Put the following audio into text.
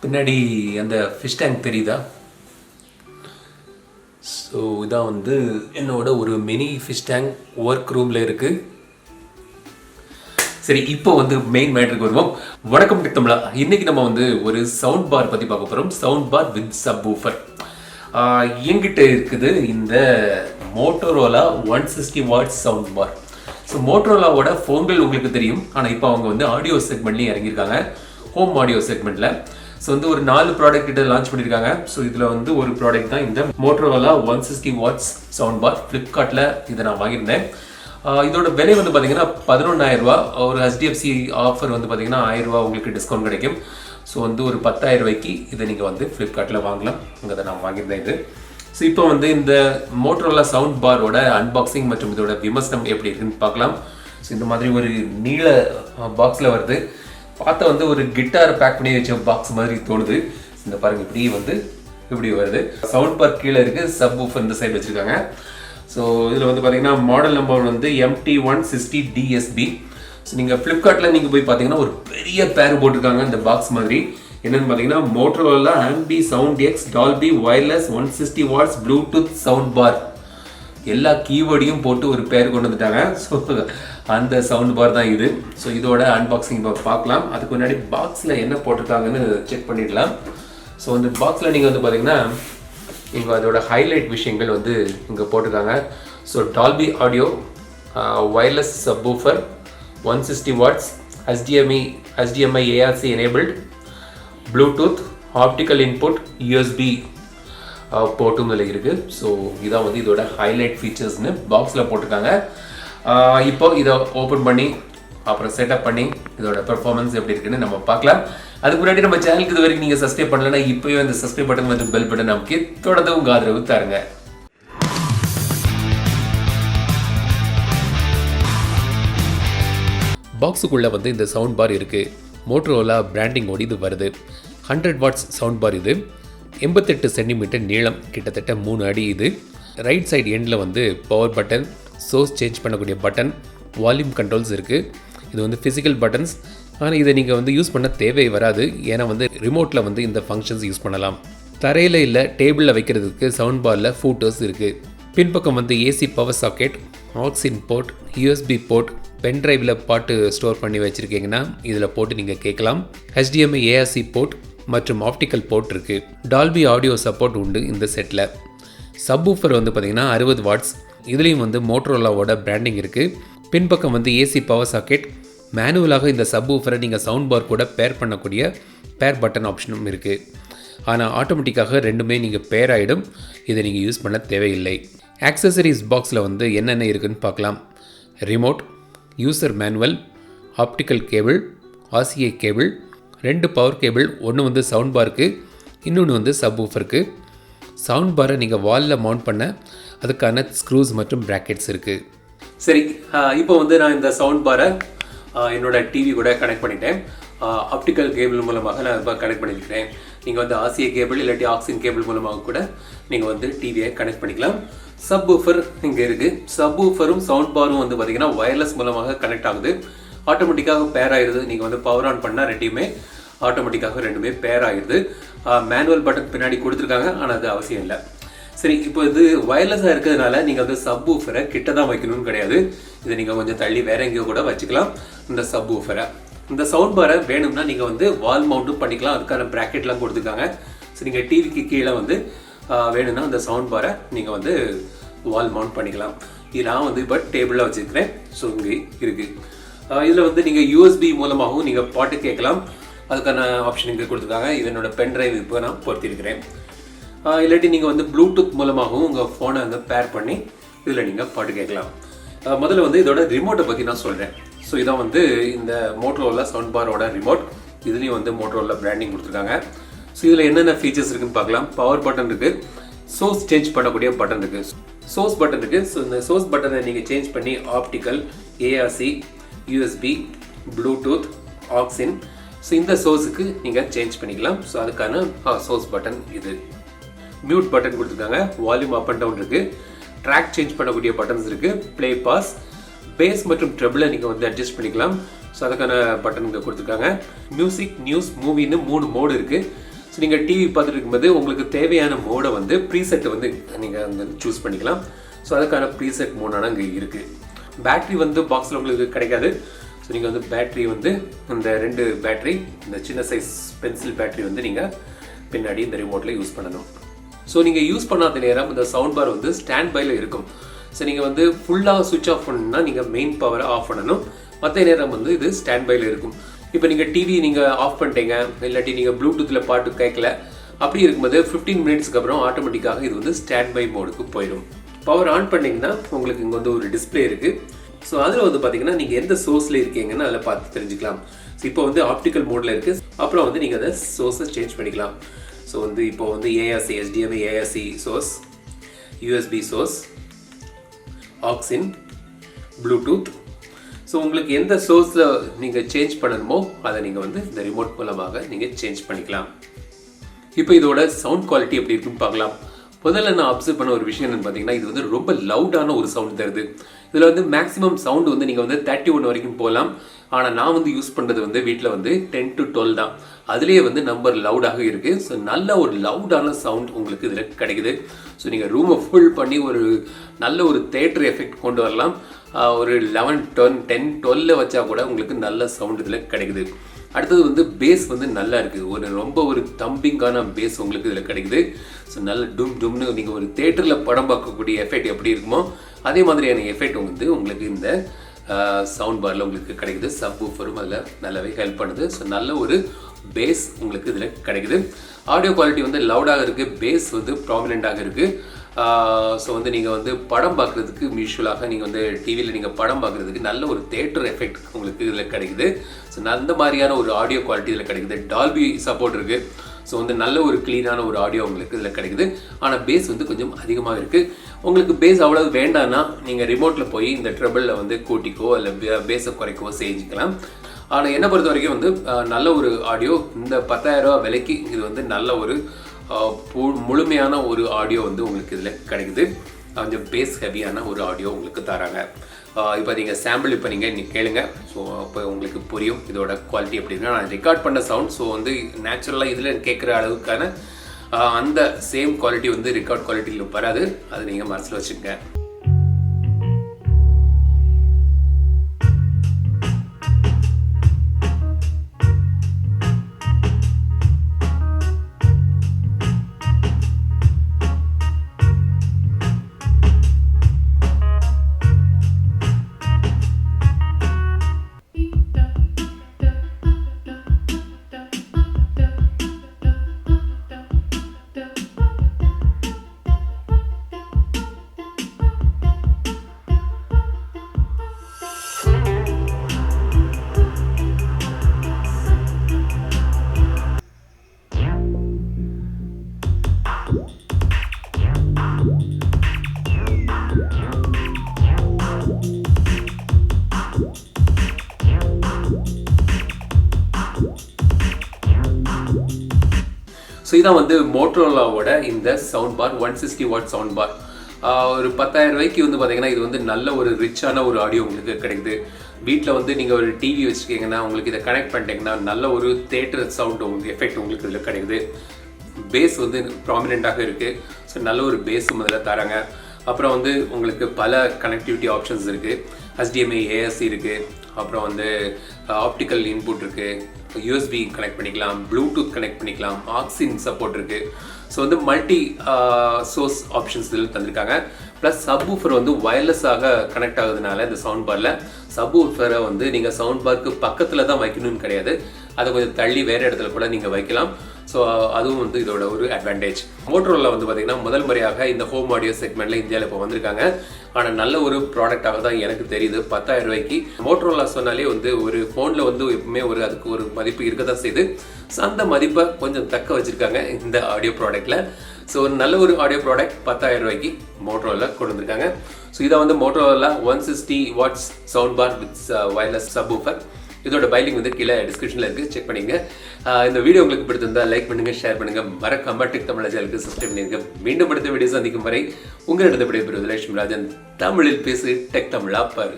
பின்னாடி அந்த fish tank தெரியுதா? ஸோ இதான் வந்து என்னோட ஒரு மினி ஃபிஷ் டேங்க் ஒர்க் ரூமில் இருக்குது. சரி, இப்போ வந்து மெயின் மேட்டருக்கு வருவோம். வணக்கம் தமிழா. இன்னைக்கு நம்ம வந்து ஒரு சவுண்ட் பார் பற்றி பார்க்க போகிறோம். Sound bar with subwoofer. என்கிட்ட இருக்குது இந்த Motorola 160 watts sound bar. So மோட்டோரோலாவோட ஃபோன்கள் உங்களுக்கு தெரியும், ஆனால் இப்போ அவங்க வந்து ஆடியோ செக்மெண்ட்லேயும் இறங்கியிருக்காங்க, ஹோம் ஆடியோ செக்மெண்ட்டில். ஸோ வந்து ஒரு 4 ப்ராடக்ட் கிட்ட லான்ச் பண்ணியிருக்காங்க. ஸோ இதில் வந்து ஒரு ப்ராடக்ட் தான் இந்த மோட்டோரோலா 160 வாட்ஸ் சவுண்ட் பார். ஃப்ளிப்கார்ட்டில் இதை நான் வாங்கியிருந்தேன். இதோட விலை வந்து பார்த்தீங்கன்னா 11,000 ரூபா. ஒரு HDFC ஆஃபர் வந்து பார்த்தீங்கன்னா 1000 ரூபா உங்களுக்கு டிஸ்கவுண்ட் கிடைக்கும். ஸோ வந்து ஒரு 10,000 ரூபாய்க்கு இதை நீங்கள் வந்து ஃப்ளிப்கார்ட்டில் வாங்கலாம். அங்கே தான் நான் வாங்கியிருந்தேன் இது. ஸோ இப்போ வந்து இந்த மோட்டோரோலா சவுண்ட் பாரோட அன்பாக்சிங் மற்றும் இதோட விமர்சனம் எப்படி இருக்குன்னு பார்க்கலாம். ஸோ இந்த மாதிரி ஒரு நீல பாக்ஸில் வருது. பார்த்தா வந்து ஒரு கிட்டார் பேக் பண்ணி வச்ச பாக்ஸ் மாதிரி தோணுது. இந்த பாருங்க, இப்படி வருது. சவுண்ட் பார் கீழே இருக்கு, சப் ஊஃபர் இந்த சைடு வச்சிருக்காங்க. ஸோ இதில் வந்து பார்த்தீங்கன்னா மாடல் நம்பர் வந்து MT160DSB. ஸோ நீங்கள் ஃப்ளிப்கார்ட்டில் நீங்கள் போய் பார்த்தீங்கன்னா ஒரு பெரிய பேர் போட்டிருக்காங்க இந்த பாக்ஸ் மாதிரி. என்னன்னு பார்த்தீங்கன்னா Motorola AmphiSoundX Dolby Wireless 160 watts Bluetooth sound bar. எல்லா கீவேர்டையும் போட்டு ஒரு பேர் கொண்டு வந்துட்டாங்க. ஸோ அந்த சவுண்ட் பார் தான் இது. ஸோ இதோட அன்பாக்சிங் இப்போ பார்க்கலாம். அதுக்கு முன்னாடி பாக்ஸில் என்ன போட்டிருக்காங்கன்னு செக் பண்ணிடலாம். ஸோ இந்த பாக்ஸில் நீங்கள் வந்து பார்த்தீங்கன்னா இங்கே அதோட ஹைலைட் விஷயங்கள் வந்து இங்கே போட்டிருக்காங்க. So Dolby audio, wireless subwoofer, 160 watts, HDMI ARC enabled, Bluetooth, optical input, USB போர்ட்டும் இதில் இருக்குது. ஸோ இதான் வந்து இதோட ஹைலைட் ஃபீச்சர்ஸ்னு பாக்ஸில் போட்டிருக்காங்க. இப்போ இதை ஓப்பன் பண்ணி அப்புறம் செட்டப் பண்ணி இதோட பெர்ஃபார்மன்ஸ் எப்படி இருக்குன்னு நம்ம பார்க்கலாம். அதுக்கு முன்னாடி நம்ம சேனலுக்கு இது வரைக்கும் நீங்கள் சப்ஸ்கிரைப் பண்ணலன்னா இப்போயே அந்த சப்ஸ்கிரைப் பட்டன் மற்றும் பெல் பட்டன் நமக்கு தொடர்ந்து உங்கள் ஆதரவு தாருங்க. பாக்ஸுக்குள்ளே வந்து இந்த சவுண்ட் பார் இருக்குது. மோட்டோரோலா பிராண்டிங்கோடு இது வருது. 100 வாட்ஸ் சவுண்ட் பார் இது. 88 சென்டிமீட்டர் நீளம், கிட்டத்தட்ட 3 அடி இது. ரைட் சைடு எண்டில் வந்து பவர் பட்டன், சோர்ஸ் சேஞ்ச் பண்ணக்கூடிய பட்டன், வால்யூம் கண்ட்ரோல்ஸ் இருக்குது. இது வந்து ஃபிசிக்கல் பட்டன்ஸ், ஆனால் இதை நீங்கள் வந்து யூஸ் பண்ண தேவை வராது. ஏன்னா வந்து ரிமோட்டில் வந்து இந்த ஃபங்க்ஷன்ஸ் யூஸ் பண்ணலாம். தரையில் இல்லை டேபிளில் வைக்கிறதுக்கு சவுண்ட் பாரில் ஃபூட்டர்ஸ் இருக்குது. பின்பக்கம் வந்து AC power socket, aux in port, USB port, pen டிரைவில் பாட்டு ஸ்டோர் பண்ணி வச்சுருக்கீங்கன்னா இதில் போட்டு நீங்கள் கேட்கலாம். HDMI ARC போர்ட் மற்றும் ஆப்டிக்கல் போர்ட் இருக்குது. டால்பி ஆடியோ சப்போர்ட் உண்டு இந்த செட்டில். சப் ஊஃபர் வந்து பார்த்திங்கன்னா 60 வாட்ஸ். இதுலேயும் வந்து மோட்டோரோலாவோட பிராண்டிங் இருக்குது. பின்பக்கம் வந்து AC பவர் சாக்கெட். மேனுவலாக இந்த சப் ஊஃபரை நீங்கள் சவுண்ட் பார் கூட பேர் பண்ணக்கூடிய பேர் பட்டன் ஆப்ஷனும் இருக்குது. ஆனால் ஆட்டோமேட்டிக்காக ரெண்டுமே நீங்கள் பேர் ஆகிடும். இதை நீங்கள் யூஸ் பண்ண தேவையில்லை. ஆக்சசரிஸ் பாக்ஸில் வந்து என்னென்ன இருக்குதுன்னு பார்க்கலாம். Remote, user manual, optical cable, RCA cable, 2 power cable, ஒன்று வந்து சவுண்ட் பாருக்கு, இன்னொன்று வந்து சப் ஊஃபருக்கு. சவுண்ட் பாரை நீங்கள் வாலில் மவுண்ட் பண்ண அதுக்கான ஸ்க்ரூஸ் மற்றும் ப்ராக்கெட்ஸ் இருக்குது. சரி, இப்போ வந்து நான் இந்த சவுண்ட் பாரை என்னோட டிவி கூட கனெக்ட் பண்ணிட்டேன். ஆப்டிக்கல் கேபிள் மூலமாக நான் இப்போ கனெக்ட் பண்ணியிருக்கிறேன். நீங்கள் வந்து RCA கேபிள் இல்லாட்டி ஆக்சின் கேபிள் மூலமாக கூட நீங்கள் வந்து டிவியை கனெக்ட் பண்ணிக்கலாம். சப் ஊஃபர் இங்கே இருக்குது. சப் ஊஃபரும் சவுண்ட் பாரும் வந்து பார்த்திங்கன்னா வயர்லெஸ் மூலமாக கனெக்ட் ஆகுது. ஆட்டோமேட்டிக்காக பேர் ஆகிடுது. நீங்கள் வந்து பவர் ஆன் பண்ணால் ரெண்டுமே ஆட்டோமேட்டிக்காக ரெண்டுமே பேர் ஆகிடுது. மேனுவல் பட்டன் பின்னாடி கொடுத்துருக்காங்க, ஆனால் அது அவசியம் இல்லை. சரி, இப்போ இது வயர்லெஸ்ஸாக இருக்கிறதுனால நீங்கள் வந்து சப் ஊஃபரை கிட்ட தான் வைக்கணும்னு கிடையாது. இதை நீங்கள் கொஞ்சம் தள்ளி வேற எங்கேயோ கூட வச்சுக்கலாம். இந்த சப் ஊஃபரை, இந்த சவுண்ட் பாரை வேணும்னா நீங்கள் வந்து வால் மவுண்ட்டும் பண்ணிக்கலாம். அதுக்கான ப்ராக்கெட்லாம் கொடுத்துருக்காங்க. ஸோ நீங்கள் டிவிக்கு கீழே வந்து வேணும்னா அந்த சவுண்ட் பாரை நீங்கள் வந்து வால் மவுண்ட் பண்ணிக்கலாம். இது நான் வந்து இப்போ டேபிளில் வச்சுருக்கிறேன். ஸோ இங்கே இருக்குது. இதில் வந்து நீங்கள் USB மூலமாகவும் நீங்கள் பாட்டு கேட்கலாம். அதுக்கான ஆப்ஷன் இங்கே கொடுத்துருக்காங்க. இது என்னோட பென் டிரைவ் இப்போ நான் பொறுத்திருக்கிறேன். இல்லாட்டி நீங்கள் வந்து ப்ளூடூத் மூலமாகவும் உங்கள் ஃபோனை வந்து பேர் பண்ணி இதில் நீங்கள் பாட்டு கேட்கலாம். முதல்ல வந்து இதோட ரிமோட்டை பற்றி நான் சொல்கிறேன். ஸோ இதான் வந்து இந்த மோட்டோரோலா சவுண்ட் பாரோட ரிமோட். இதுலேயும் வந்து மோட்டோரோலா பிராண்டிங் கொடுத்துருக்காங்க. ஸோ இதில் என்னென்ன ஃபீச்சர்ஸ் இருக்குன்னு பார்க்கலாம். பவர் பட்டன் இருக்குது, சோர்ஸ் சேஞ்ச் பண்ணக்கூடிய பட்டன் இருக்குது, சோர்ஸ் பட்டன் இருக்குது. ஸோ இந்த சோர்ஸ் பட்டனை நீங்கள் சேஞ்ச் பண்ணி optical, ARC, USB, Bluetooth, auxin, so இந்த சோர்ஸுக்கு நீங்கள் சேஞ்ச் பண்ணிக்கலாம். ஸோ அதுக்கான சோர்ஸ் பட்டன் இது. மியூட் பட்டன் கொடுத்துருக்காங்க. வால்யூம் அப் அண்ட் டவுன் இருக்குது. ட்ராக் சேஞ்ச் பண்ணக்கூடிய பட்டன்ஸ் இருக்குது. ப்ளே, பாஸ், பேஸ் மற்றும் ட்ரெபிளை நீங்கள் வந்து அட்ஜஸ்ட் பண்ணிக்கலாம். ஸோ அதுக்கான பட்டன் இங்கே கொடுத்துருக்காங்க. மியூசிக், நியூஸ், மூவின்னு 3 மோடு இருக்குது. ஸோ நீங்கள் டிவி பார்த்துட்டு இருக்கும்போது உங்களுக்கு தேவையான மோடை வந்து ப்ரீசெட்டை வந்து நீங்கள் வந்து சூஸ் பண்ணிக்கலாம். ஸோ அதுக்கான ப்ரீசெட் மோடான அங்கே இருக்குது. பேட்ரி வந்து பாக்ஸில் உங்களுக்கு கிடைக்காது. ஸோ நீங்கள் வந்து பேட்ரி வந்து இந்த 2 பேட்ரி, இந்த சின்ன சைஸ் பென்சில் பேட்ரி வந்து நீங்கள் பின்னாடி இந்த ரிமோட்டில் யூஸ் பண்ணணும். ஸோ நீங்கள் யூஸ் பண்ணாத நேரம் இந்த சவுண்ட் பார் வந்து ஸ்டாண்ட் பையில் இருக்கும். ஸோ நீங்கள் வந்து ஃபுல்லாக சுவிட்ச் ஆஃப் பண்ணணும்னா நீங்கள் மெயின் பவரை ஆஃப் பண்ணணும். மற்ற நேரம் வந்து இது ஸ்டாண்ட் பையில் இருக்கும். இப்போ நீங்கள் டிவி நீங்கள் ஆஃப் பண்ணிட்டீங்க, இல்லாட்டி நீங்கள் ப்ளூடூத்தில் பாட்டு கேட்கல, அப்படி இருக்கும்போது 15 மினிட்ஸ்க்கு அப்புறம் ஆட்டோமேட்டிக்காக இது வந்து ஸ்டாண்ட் பை மோடுக்கு போயிடும். பவர் ஆன் பண்ணிங்கன்னா உங்களுக்கு இங்கே வந்து ஒரு டிஸ்பிளே இருக்குது. ஸோ அதில் வந்து பார்த்தீங்கன்னா நீங்கள் எந்த சோர்ஸில் இருக்கீங்கன்னு அதில் பார்த்து தெரிஞ்சுக்கலாம். ஸோ இப்போ வந்து ஆப்டிக்கல் மோடில் இருக்குது. அப்புறம் வந்து நீங்கள் அதை சோர்ஸை சேஞ்ச் பண்ணிக்கலாம். ஸோ வந்து இப்போ வந்து ARC, HDMI ARC source, USB source, auxin, Bluetooth. So உங்களுக்கு எந்த சோர்ஸில் நீங்கள் சேஞ்ச் பண்ணணுமோ அதை நீங்கள் வந்து இந்த ரிமோட் மூலமாக நீங்கள் சேஞ்ச் பண்ணிக்கலாம். இப்போ இதோட சவுண்ட் குவாலிட்டி எப்படி இருக்குன்னு பார்க்கலாம். முதல்ல நான் அப்சர்வ் பண்ண ஒரு விஷயம் என்னன்னு பார்த்தீங்கன்னா, இது வந்து ரொம்ப லவுடான ஒரு சவுண்ட் தருது. இதில் வந்து மேக்ஸிமம் சவுண்டு வந்து நீங்கள் வந்து 31 வரைக்கும் போகலாம். ஆனால் நான் வந்து யூஸ் பண்ணுறது வந்து வீட்டில் வந்து 10 to 12 தான். அதுலேயே வந்து நம்பர் லவுடாக இருக்குது. ஸோ நல்ல ஒரு லவுடான சவுண்ட் உங்களுக்கு இதில் கிடைக்குது. ஸோ நீங்கள் ரூமை ஃபுல் பண்ணி ஒரு நல்ல ஒரு தேட்டர் எஃபெக்ட் கொண்டு வரலாம். ஒரு 11, 10, 12 வச்சா கூட உங்களுக்கு நல்ல சவுண்ட் இதில் கிடைக்குது. அடுத்தது வந்து பேஸ் வந்து நல்லா இருக்குது. ரொம்ப ஒரு தம்பிங்கான பேஸ் உங்களுக்கு இதில் கிடைக்குது. ஸோ நல்ல டும்னு நீங்கள் ஒரு தேட்டரில் படம் பார்க்கக்கூடிய எஃபெக்ட் எப்படி இருக்குமோ அதே மாதிரியான எஃபெக்ட் வந்து உங்களுக்கு இந்த சவுண்ட் பாரில் உங்களுக்கு கிடைக்குது. சப்வூஃபரும் அதில் நல்லாவே ஹெல்ப் பண்ணுது. ஸோ நல்ல ஒரு பேஸ் உங்களுக்கு இதில் கிடைக்குது. ஆடியோ குவாலிட்டி வந்து லவுடாக இருக்குது, பேஸ் வந்து ப்ராமினெண்ட்டாக இருக்குது. ஸோ வந்து நீங்கள் வந்து படம் பார்க்குறதுக்கு யூஸ்வலாக நீங்கள் வந்து டிவியில் நீங்கள் படம் பார்க்குறதுக்கு நல்ல ஒரு தேட்டர் எஃபெக்ட் உங்களுக்கு இதில் கிடைக்குது. ஸோ அந்த மாதிரியான ஒரு ஆடியோ குவாலிட்டி இதில் கிடைக்குது. டால்பி சப்போர்ட் இருக்குது. ஸோ வந்து நல்ல ஒரு க்ளீனான ஒரு ஆடியோ உங்களுக்கு இதில் கிடைக்குது. ஆனால் பேஸ் வந்து கொஞ்சம் அதிகமாக இருக்குது. உங்களுக்கு பேஸ் அவ்வளவு வேண்டாம்னா நீங்கள் ரிமோட்டில் போய் இந்த ட்ரபிளில் வந்து கூட்டிக்கோ இல்லை பேஸை குறைக்கவோ செஞ்சுக்கலாம். ஆனால் என்னை பொறுத்த வரைக்கும் வந்து நல்ல ஒரு ஆடியோ இந்த 10,000 ரூபா விலைக்கு இது வந்து நல்ல ஒரு முழுமையான ஒரு ஆடியோ வந்து உங்களுக்கு இதில் கிடைக்குது. கொஞ்சம் பேஸ் ஹெவியான ஒரு ஆடியோ உங்களுக்கு தராங்க. இப்போ நீங்கள் சாம்பிள் இப்போ நீங்கள் கேளுங்க. ஸோ அப்போ உங்களுக்கு புரியும் இதோட குவாலிட்டி எப்படின்னா, நான் ரெக்கார்ட் பண்ண சவுண்ட். ஸோ வந்து நேச்சுரலாக இதில் கேட்குற அளவுக்கான அந்த சேம் குவாலிட்டி வந்து ரெக்கார்ட் குவாலிட்டியில் வராது. அது நீங்கள் மனசில் வச்சுக்கோங்க. ஸோ இதான் வந்து மோட்டோரோலாவோட இந்த sound bar, 160 watt sound bar. ஒரு 10,000 ரூபாய்க்கு வந்து பார்த்தீங்கன்னா இது வந்து நல்ல ஒரு ரிச்சான ஒரு ஆடியோ உங்களுக்கு கிடைக்குது. வீட்டில் வந்து நீங்கள் ஒரு டிவி வச்சுருக்கீங்கன்னா உங்களுக்கு இதை கனெக்ட் பண்ணிட்டீங்கன்னா நல்ல ஒரு தேட்டர் சவுண்ட் உங்களுக்கு எஃபெக்ட் உங்களுக்கு இதில் கிடைக்குது. பேஸ் வந்து ப்ராமினெண்ட்டாக இருக்குது. ஸோ நல்ல ஒரு பேஸும் அதில் தராங்க. அப்புறம் வந்து உங்களுக்கு பல கனெக்டிவிட்டி ஆப்ஷன்ஸ் இருக்குது. HDMI ஏஆர்சி இருக்குது. அப்புறம் வந்து ஆப்டிக்கல் இன்புட் இருக்குது. USB கனெக்ட் பண்ணிக்கலாம், ப்ளூடூத் கனெக்ட் பண்ணிக்கலாம், ஆக்ஸின் சப்போர்ட் இருக்குது. ஸோ வந்து மல்டி சோர்ஸ் ஆப்ஷன்ஸ் இதில் தந்திருக்காங்க. ப்ளஸ் சப்வூஃபர் வந்து வயர்லெஸ்ஸாக கனெக்ட் ஆகுதுனால இந்த சவுண்ட் பாரில் சப்வூஃபரை வந்து நீங்கள் சவுண்ட் பார்க்கு பக்கத்தில் தான் வைக்கணும்னு கிடையாது. அதை கொஞ்சம் தள்ளி வேறு இடத்துல கூட நீங்கள் வைக்கலாம். ஸோ அதுவும் வந்து இதோட ஒரு அட்வான்டேஜ். மோட்டோரோலா வந்து பார்த்தீங்கன்னா முதல் முறையாக இந்த ஹோம் ஆடியோ செக்மெண்ட்டில் இந்தியாவில் இப்போ வந்திருக்காங்க. ஆனால் நல்ல ஒரு ப்ராடக்டாக தான் எனக்கு தெரியுது. 10,000 ரூபாய்க்கு மோட்டோரோலா சொன்னாலே வந்து ஒரு ஃபோனில் வந்து எப்பவுமே அதுக்கு ஒரு மதிப்பு இருக்க தான் செய்யுது. ஸோ அந்த மதிப்பை கொஞ்சம் தக்க வச்சுருக்காங்க இந்த ஆடியோ ப்ராடக்ட்டில். ஸோ ஒரு நல்ல ஒரு ஆடியோ ப்ராடக்ட் 10,000 ரூபாய்க்கு மோட்டோரோலா கொண்டு வந்திருக்காங்க. ஸோ இதை வந்து Motorola 160 watts sound bar with wireless subwoofer. இதோட பைலிங் வந்து கீழே டிஸ்கிரிப்ஷனில் இருக்குது, செக் பண்ணிங்க. இந்த வீடியோ உங்களுக்கு பிடிச்சிருந்தா லைக் பண்ணுங்கள், ஷேர் பண்ணுங்கள், மறக்காம டெக் தமிழ் சேனலுக்கு சப்ஸ்கிரைப் பண்ணிருங்க. மீண்டும் அடுத்த வீடியோ சந்திக்கும் வரை உங்களிடம் விடைபெறுவது லட்சுமி ராஜன். தமிழில் பேசு, டெக் தமிழா பாரு.